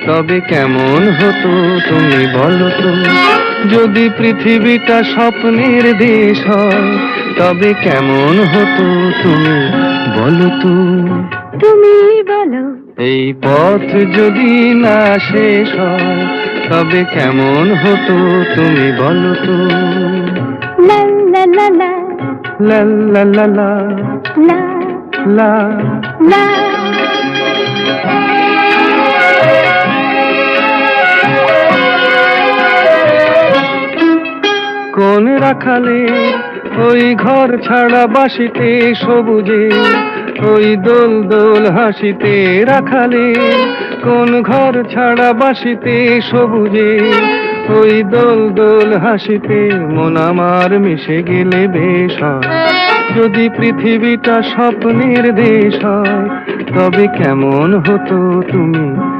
তবে কেমন হতো তুমি বলো তো। যদি পৃথিবীটা স্বপ্নের দেশ হয়, তবে কেমন হতো তুমি বলো তো। তুমি বলো। এই পথ যদি না শেষ হয়, তবে কেমন হতো তুমি বলো তো। লা লা লা লা লা লা লা লা লা লা। লা। কোন রাখালে ওই ঘর ছাড়া বাসিতে সবুজে, ওই দোল দোল হাসিতে রাখালে। কোন ঘর ছাড়া বাসিতে সবুজে, ওই দোল দোল হাসিতে মন আমার মিশে গেলে বেশ হয়। যদি পৃথিবীটা স্বপ্নের দেশ হয়, তবে কেমন হতো তুমি